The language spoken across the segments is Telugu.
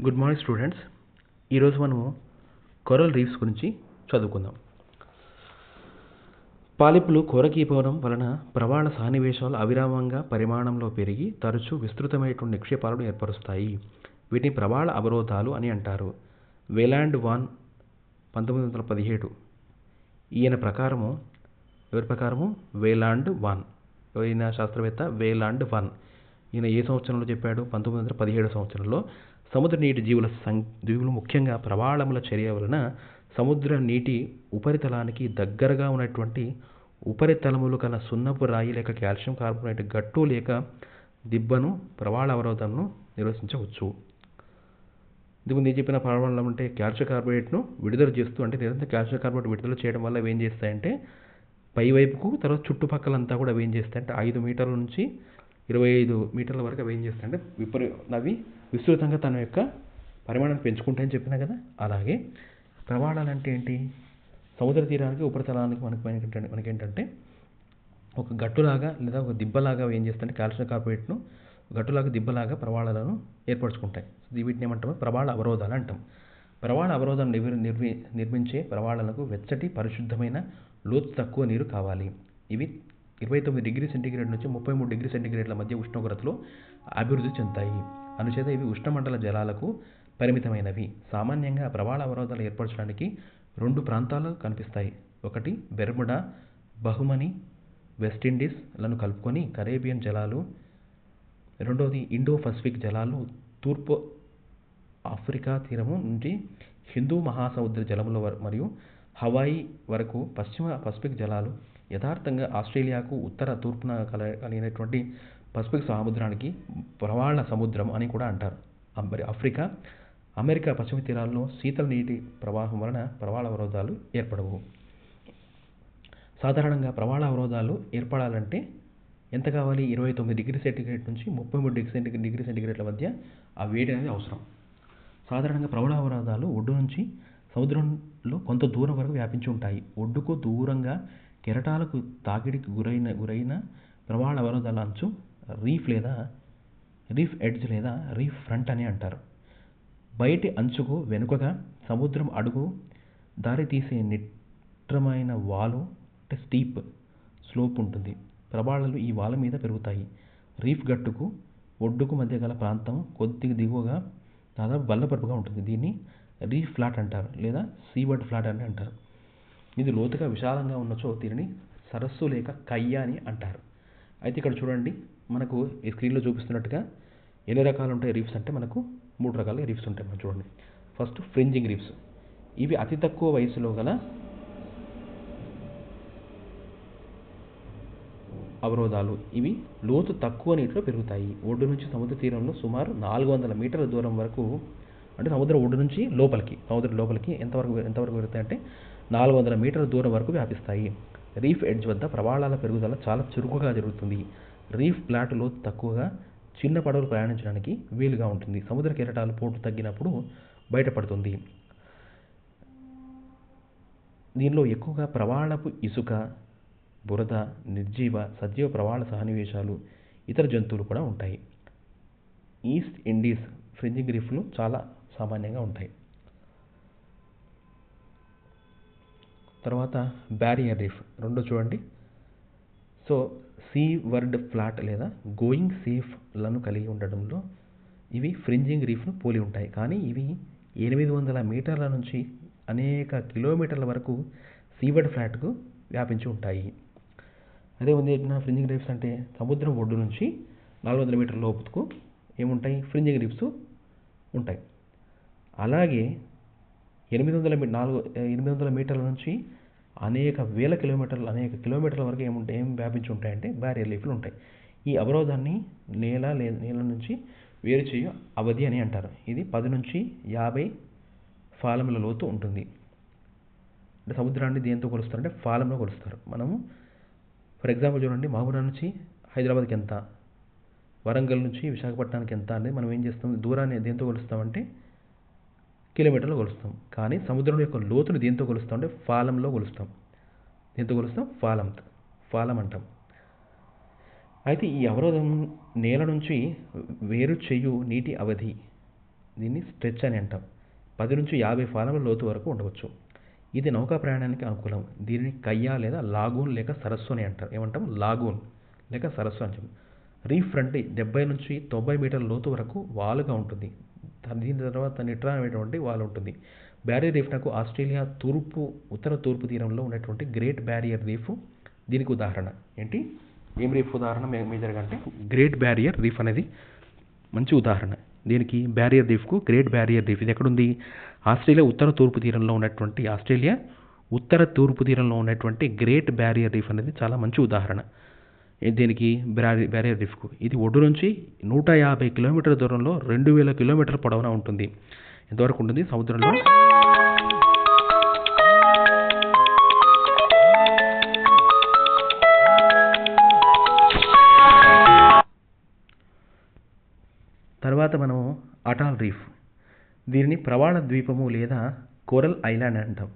Good morning students. ఈరోజు మనము కొరల్ రీఫ్స్ గురించి చదువుకుందాం. పాలిపులు కొరకీపోవడం వలన ప్రవాళ సన్నివేశాలు అవిరామంగా పరిమాణంలో పెరిగి తరచూ విస్తృతమైనటువంటి నిక్షేపాలను ఏర్పరుస్తాయి. వీటిని ప్రవాళ అవరోధాలు అని అంటారు. వేలాండ్ వాన్ 1917 ఈయన ప్రకారము ఎవరి ప్రకారము వేలాండ్ వాన్ ఈయన శాస్త్రవేత్త వేలాండ్ వాన్ ఈయన ఏ సంవత్సరంలో చెప్పాడు? 1917 సంవత్సరంలో సముద్ర నీటి జీవులు ముఖ్యంగా ప్రవాళముల చర్య వలన సముద్ర నీటి ఉపరితలానికి దగ్గరగా ఉన్నటువంటి ఉపరితలములు కల సున్నపు రాయి లేక కాల్షియం కార్బోనేట్ గట్టు లేక దిబ్బను ప్రవాళ అవరోధంను నిర్వచించవచ్చు. ఇందుకు చెప్పిన ప్రవాళం అంటే కాల్షియం కార్బోనేట్ను విడుదల చేస్తూ, అంటే నిరంతరం కాల్షియం కార్బోనేట్ విడుదల చేయడం వల్ల అవి ఏం చేస్తాయంటే పైవైపుకు, తర్వాత చుట్టుపక్కలంతా కూడా అవి ఏం చేస్తాయంటే 5 మీటర్ల నుంచి 25 మీటర్ల వరకు అవి ఏం చేస్తాయంటే అవి విస్తృతంగా తన యొక్క పరిమాణాన్ని పెంచుకుంటాయని చెప్పినా కదా. అలాగే ప్రవాళాలు అంటే ఏంటి? సముద్ర తీరానికి ఉపరితలానికి మనకేంటంటే ఒక గట్టులాగా లేదా ఒక దిబ్బలాగా ఏం చేస్తాయంటే కాల్షియం కార్బోనేట్ను గట్టులాగా దిబ్బలాగా ప్రవాళాలను ఏర్పరచుకుంటాయి. వీటిని ఏమంటాము? ప్రవాళ అవరోధాలు అంటాం. ప్రవాళ అవరోధం నిర్మించే ప్రవాళాలకు వెచ్చటి పరిశుద్ధమైన లోతు తక్కువ నీరు కావాలి. ఇవి 29 డిగ్రీ సెంటీగ్రేడ్ నుంచి 33 డిగ్రీ సెంటీగ్రేడ్ల మధ్య ఉష్ణోగ్రతలో అభివృద్ధి చెందుతాయి. అందుచేత ఇవి ఉష్ణమండల జలాలకు పరిమితమైనవి. సామాన్యంగా ప్రవాళ అవరోధాలు ఏర్పరచడానికి 2 ప్రాంతాలు కనిపిస్తాయి. ఒకటి బెర్ముడా, బహుమని, వెస్టిండీస్ లను కలుపుకొని కరేబియన్ జలాలు, రెండవది ఇండో పసిఫిక్ జలాలు తూర్పు ఆఫ్రికా తీరము నుండి హిందూ మహాసముద్ర జలముల మరియు హవాయి వరకు పశ్చిమ పసిఫిక్ జలాలు యథార్థంగా ఆస్ట్రేలియాకు ఉత్తర తూర్పున కలిగినటువంటి పసిఫిక్ సముద్రానికి ప్రవాళ సముద్రం అని కూడా అంటారు. అమెరికా పశ్చిమ తీరాల్లో శీతల నీటి ప్రవాహం వలన ప్రవాళ అవరోధాలు ఏర్పడవు. సాధారణంగా ప్రవాళ అవరోధాలు ఏర్పడాలంటే ఎంత కావాలి? 29 డిగ్రీ సెంటీగ్రేడ్ నుంచి 33 డిగ్రీ సెంటీగ్రేడ్ల మధ్య ఆ వేడి అనేది అవసరం. సాధారణంగా ప్రవాళ అవరోధాలు ఒడ్డు నుంచి సముద్రంలో కొంత దూరం వరకు వ్యాపించి ఉంటాయి. ఒడ్డుకు దూరంగా కెరటాలకు తాకిడికి గురైన ప్రవాళ అవరోధాల అంచు రీఫ్ ఎడ్జ్ లేదా రీఫ్ ఫ్రంట్ అని అంటారు. బయటి అంచుకు వెనుకగా సముద్రం అడుగు దారి తీసే నిట్రమైన వాలు అంటే స్టీప్ స్లోప్ ఉంటుంది. ప్రవాళాలు ఈ వాల మీద పెరుగుతాయి. రీఫ్ గట్టుకు ఒడ్డుకు మధ్య గల ప్రాంతం కొద్దిగా దిగువగా దాదాపు బల్లపరుపుగా ఉంటుంది. దీన్ని రీఫ్ ఫ్లాట్ అంటారు లేదా సీవర్డ్ ఫ్లాట్ అని అంటారు. ఇది లోతుగా విశాలంగా ఉన్నచో దీనిని సరస్సు లేక కయ్య అని అంటారు. అయితే ఇక్కడ చూడండి, మనకు ఈ స్క్రీన్లో చూపిస్తున్నట్టుగా ఎన్ని రకాలు ఉంటాయి రీఫ్స్ అంటే మనకు 3 రకాల రీఫ్స్ ఉంటాయి. మనం చూడండి, ఫస్ట్ ఫ్రింజింగ్ రీఫ్స్. ఇవి అతి తక్కువ వయసులో గల అవరోధాలు. ఇవి లోతు తక్కువ నీటిలో పెరుగుతాయి. ఒడ్డు నుంచి సముద్ర తీరంలో సుమారు 400 మీటర్ల దూరం వరకు, అంటే సముద్రం ఒడ్డు నుంచి సముద్రం లోపలికి ఎంతవరకు పెరుగుతాయి అంటే 400 మీటర్ల దూరం వరకు వ్యాపిస్తాయి. రీఫ్ ఎడ్జ్ వద్ద ప్రవాళాల పెరుగుదల చాలా చురుకుగా జరుగుతుంది. రీఫ్ ఫ్లాట్ లోతు తక్కువగా చిన్న పడవలు ప్రయాణించడానికి వీలుగా ఉంటుంది. సముద్ర కెరటాలు పోటు తగ్గినప్పుడు బయటపడుతుంది. దీనిలో ఎక్కువగా ప్రవాళపు ఇసుక, బురద, సజీవ ప్రవాళ సన్నివేశాలు, ఇతర జంతువులు కూడా ఉంటాయి. ఈస్ట్ ఇండీస్ ఫ్రింజింగ్ రీఫ్లు చాలా సామాన్యంగా ఉంటాయి. తర్వాత బ్యారియర్ రీఫ్ రెండో చూడండి. సో సీవర్డ్ ఫ్లాట్ లేదా గోయింగ్ సేఫ్ లను కలిగి ఉండడంలో ఇవి ఫ్రింజింగ్ రీఫ్ను పోలి ఉంటాయి. కానీ ఇవి 800 మీటర్ల నుంచి అనేక కిలోమీటర్ల వరకు సీవర్డ్ ఫ్లాట్కు వ్యాపించి ఉంటాయి. అదే ఉంది ఫ్రింజింగ్ రీఫ్స్ అంటే సముద్రం ఒడ్డు నుంచి 400 మీటర్ల లోపుకు ఏముంటాయి? ఫ్రింజింగ్ రీఫ్స్ ఉంటాయి. అలాగే 800 మీటర్ల నుంచి అనేక కిలోమీటర్ల వరకు ఏం వ్యాపించి ఉంటాయంటే బ్యారియర్ రీఫ్లు ఉంటాయి. ఈ అవరోధాన్ని నేల నుంచి వేరు చేయు అవధి అని అంటారు. ఇది 10 నుంచి 50 ఫాలముల లోతు ఉంటుంది. అంటే సముద్రాన్ని దేంతో కొలుస్తారంటే ఫాలంలో కొలుస్తారు. మనము ఫర్ ఎగ్జాంపుల్ చూడండి, మహబూబా నుంచి హైదరాబాద్కి ఎంత, వరంగల్ నుంచి విశాఖపట్నానికి ఎంత అనేది మనం ఏం చేస్తాం? దూరాన్ని దేంతో కొలుస్తామంటే కిలోమీటర్లో కొలుస్తాం. కానీ సముద్రం యొక్క లోతుని దేంతో కొలుస్తాం అంటే ఫాలంలో కొలుస్తాం. దేంతో కొలుస్తాం? ఫాలం అంటాం. అయితే ఈ అవరోధం నేల నుంచి వేరు చేయు నీటి అవధి దీన్ని స్ట్రెచ్ అని అంటాం. 10 నుంచి 50 ఫార్ముల లోతు వరకు ఉండవచ్చు. ఇది నౌకా ప్రయాణానికి అనుకూలం. దీనిని కయ్యా లేదా లాగూన్ లేక సరస్సు అని అంటారు. ఏమంటాం? లాగూన్ లేక సరస్సు అని చెప్పి. రీఫ్ అంటే 70 నుంచి 90 మీటర్ల లోతు వరకు వాలుగా ఉంటుంది. దీని తర్వాత నిట్రానమైనటువంటి వాలు ఉంటుంది. బ్యారియర్ రీఫ్ నాకు ఆస్ట్రేలియా ఉత్తర తూర్పు తీరంలో ఉన్నటువంటి గ్రేట్ బ్యారియర్ రీఫ్ దీనికి ఉదాహరణ. ఏంటి? ఏం రీఫ్ ఉదాహరణ మేజర్గా అంటే గ్రేట్ బ్యారియర్ రీఫ్ అనేది మంచి ఉదాహరణ. దీనికి బ్యారియర్ రీఫ్కు గ్రేట్ బ్యారియర్ రీఫ్ ఇది ఎక్కడుంది? ఆస్ట్రేలియా ఉత్తర తూర్పు తీరంలో ఉన్నటువంటి గ్రేట్ బ్యారియర్ రీఫ్ అనేది చాలా మంచి ఉదాహరణ. దీనికి బ్యారియర్ రీఫ్కు ఇది ఒడ్డు నుంచి 150 కిలోమీటర్ల దూరంలో 2000 కిలోమీటర్ల పొడవునా ఉంటుంది. ఎంతవరకు ఉంటుంది సముద్రంలో? తర్వాత మనం అటాల్ రీఫ్, దీనిని ప్రవాళ ద్వీపము లేదా కోరల్ ఐలాండ్ అంటాం,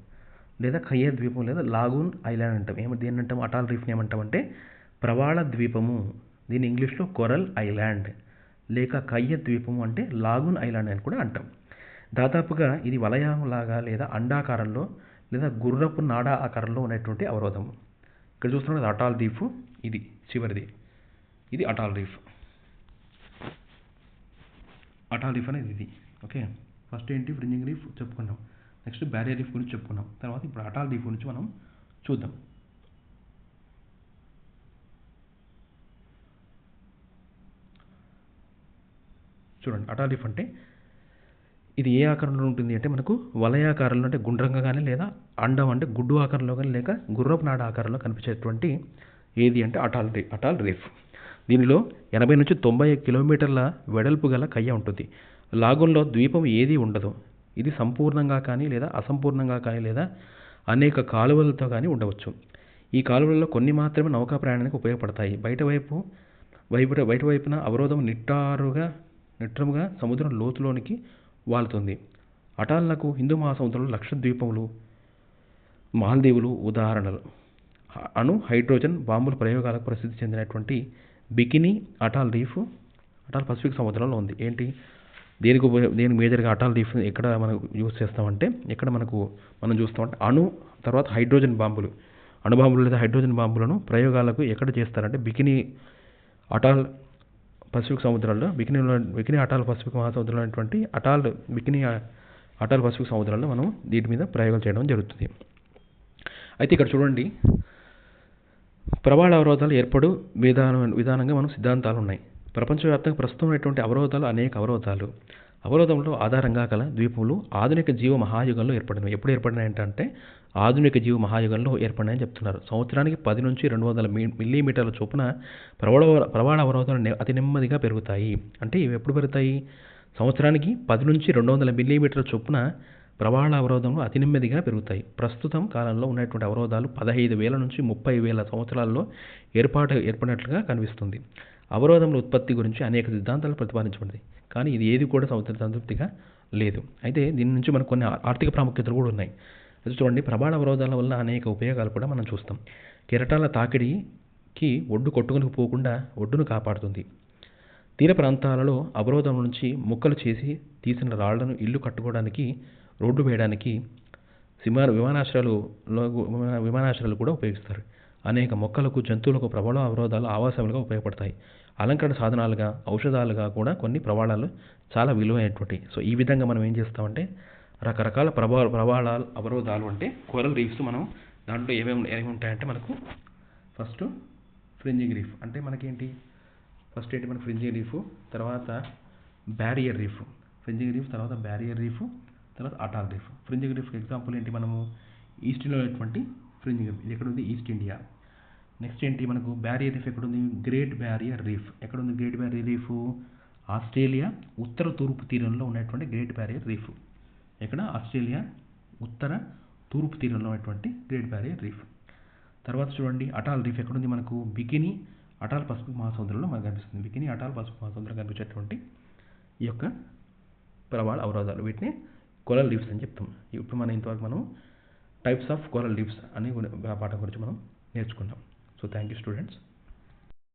లేదా కయ్య ద్వీపం లేదా లాగూన్ ఐలాండ్ అంటాం. దేన్ని అంటాం? అటాల్ రీఫ్ని ఏమంటామంటే ప్రవాళ ద్వీపము, దీన్ని ఇంగ్లీష్లో కోరల్ ఐలాండ్ లేక కయ్య ద్వీపము అంటే లాగూన్ ఐలాండ్ అని కూడా అంటాం. దాదాపుగా ఇది వలయంలాగా లేదా అండాకారంలో లేదా గుర్రపు నాడ ఆకారంలో ఉన్నటువంటి అవరోధం. ఇక్కడ చూస్తున్నది అటాల్ రీఫ్, ఇది చివరిది, ఇది అటాల్ రీఫ్. అటాల్ రీఫ్ అనేది ఇది. ఓకే, ఫస్ట్ ఏంటి? ఫ్రింజింగ్ రీఫ్ చెప్పుకున్నాం, నెక్స్ట్ బ్యారియర్ రీఫ్ గురించి చెప్పుకున్నాం, తర్వాత ఇప్పుడు అటాల్ రీఫ్ గురించి మనం చూద్దాం. చూడండి, అటాల్ రీఫ్ అంటే ఇది ఏ ఆకారంలో ఉంటుంది అంటే మనకు వలయాకారంలో అంటే గుండ్రంగా కానీ లేదా అండం అంటే గుడ్డు ఆకారంలో కానీ లేక గుర్రపు నాడ ఆకారంలో కనిపించేటువంటి ఏది అంటే అటాల్ రీఫ్. దీనిలో 80 నుంచి 90 కిలోమీటర్ల వెడల్పు గల కయ్య ఉంటుంది. లాగూన్లో ద్వీపం ఏదీ ఉండదు. ఇది సంపూర్ణంగా కానీ లేదా అసంపూర్ణంగా కానీ లేదా అనేక కాలువలతో కానీ ఉండవచ్చు. ఈ కాలువలలో కొన్ని మాత్రమే నౌకా ప్రయాణానికి ఉపయోగపడతాయి. బయట వైపున అవరోధం నిట్రముగా సముద్రం లోతులోనికి వాలుతుంది. అటాల్లకు హిందూ మహాసముద్రంలో లక్షద్వీపములు, మాల్దీవులు ఉదాహరణలు. హైడ్రోజన్ బాంబుల ప్రయోగాలకు ప్రసిద్ధి చెందినటువంటి bikini at all reef at all Pacific సముద్రంలో ఉంది. ఏంటి? దేనికి మేజర్గా అటాల్ రీఫ్ ఎక్కడ మనం యూజ్ చేస్తామంటే మనం చూస్తామంటే తర్వాత హైడ్రోజన్ బాంబులు, అణుబాంబులు లేదా హైడ్రోజన్ బాంబులను ప్రయోగాలకు ఎక్కడ చేస్తారంటే బికినీ అటాల్ పసిఫిక్ సముద్రంలో, బికినీ అటాల్ పసిఫిక్ మహాసముద్రంలో ఉన్నటువంటి బికినీ అటాల్ పసిఫిక్ సముద్రంలో మనం దీని మీద ప్రయోగాలు చేయడం జరుగుతుంది. అయితే ఇక్కడ చూడండి, ప్రవాళ అవరోధాలు ఏర్పడు విధానంగా మనం సిద్ధాంతాలు ఉన్నాయి. ప్రపంచవ్యాప్తంగా ప్రస్తుతం ఉన్నటువంటి అవరోధాలు అనేక అవరోధంలో ఆధారంగా గల ద్వీపములు ఆధునిక జీవ మహాయుగంలో ఏర్పడినవి. ఎప్పుడు ఏర్పడినాయంటే ఆధునిక జీవ మహాయుగంలో ఏర్పడినాయని చెప్తున్నారు. సంవత్సరానికి 10 నుంచి 200 మిల్లీమీటర్ల చొప్పున ప్రవాళ అవరోధాలు అతి నెమ్మదిగా పెరుగుతాయి. అంటే ఇవి ఎప్పుడు పెరుగుతాయి? సంవత్సరానికి 10 నుంచి 200 మిల్లీమీటర్ల చొప్పున ప్రవాళ అవరోధంలో అతి నెమ్మదిగా పెరుగుతాయి. ప్రస్తుతం కాలంలో ఉన్నటువంటి అవరోధాలు 15,000 నుంచి 30,000 సంవత్సరాల్లో ఏర్పడినట్లుగా కనిపిస్తుంది. అవరోధముల ఉత్పత్తి గురించి అనేక సిద్ధాంతాలు ప్రతిపాదించబడింది, కానీ ఇది ఏది కూడా సంతృప్తిగా లేదు. అయితే దీని నుంచి మనకు కొన్ని ఆర్థిక ప్రాముఖ్యతలు కూడా ఉన్నాయి. అది చూడండి, ప్రవాళ అవరోధాల వల్ల అనేక ఉపయోగాలు కూడా మనం చూస్తాం. కెరటాల తాకిడికి ఒడ్డు కొట్టుకుని పోకుండా ఒడ్డును కాపాడుతుంది. తీర ప్రాంతాలలో అవరోధం నుంచి ముక్కలు చేసి తీసిన రాళ్లను ఇల్లు కట్టుకోవడానికి, రోడ్డు వేయడానికి విమానాశ్రయాలు కూడా ఉపయోగిస్తారు. అనేక మొక్కలకు, జంతువులకు ప్రవాళ అవరోధాలు ఆవాసాలుగా ఉపయోగపడతాయి. అలంకరణ సాధనాలుగా, ఔషధాలుగా కూడా కొన్ని ప్రవాళాలు చాలా విలువైనటువంటి. సో ఈ విధంగా మనం ఏం చేస్తామంటే రకరకాల ప్రవాళ అవరోధాలు అంటే కోరల్ రీఫ్స్, మనం దాంట్లో ఏమేమి ఉంటాయంటే మనకు ఫస్ట్ ఫ్రింజింగ్ రీఫ్ అంటే మనకేంటి? ఫస్ట్ ఏంటి? మనకు ఫ్రింజింగ్ రీఫ్, తర్వాత బ్యారియర్ రీఫ్, తర్వాత బ్యారియర్ రీఫ్, తర్వాత at all reef. Fringing reef example ఏంటి? మనము ఈస్ట్ ఇండియాలో ఉన్నటువంటి ఫ్రింజింగ్ రీఫ్, ఇది ఎక్కడుంది? East India. నెక్స్ట్ ఏంటి? మనకు బ్యారియర్ రీఫ్ ఎక్కడుంది? Great barrier reef. ఎక్కడుంది గ్రేట్ బ్యారియర్ రీఫ్? ఆస్ట్రేలియా ఉత్తర తూర్పు తీరంలో ఉన్నటువంటి గ్రేట్ బ్యారియర్ రీఫ్. ఎక్కడ? ఆస్ట్రేలియా ఉత్తర తూర్పు తీరంలో ఉన్నటువంటి గ్రేట్ బ్యారియర్ రీఫ్. తర్వాత చూడండి, అటాల్ రీఫ్ ఎక్కడుంది? మనకు బికినీ అటాల్ పసిఫిక్ మహాసముద్రంలో మనకు కనిపిస్తుంది. బికినీ అటాల్ పసిఫిక్ మహాసముద్రంలో కనిపించేటువంటి ఈ యొక్క ప్రవాళ అవరోధాలు, వీటిని కోరల్ రీఫ్స్ అని చెప్తాం. ఇప్పుడు ఇంతవరకు మనం టైప్స్ ఆఫ్ కోరల్ రీఫ్స్ అనే పాఠం గురించి మనం నేర్చుకున్నాం. So thank you students.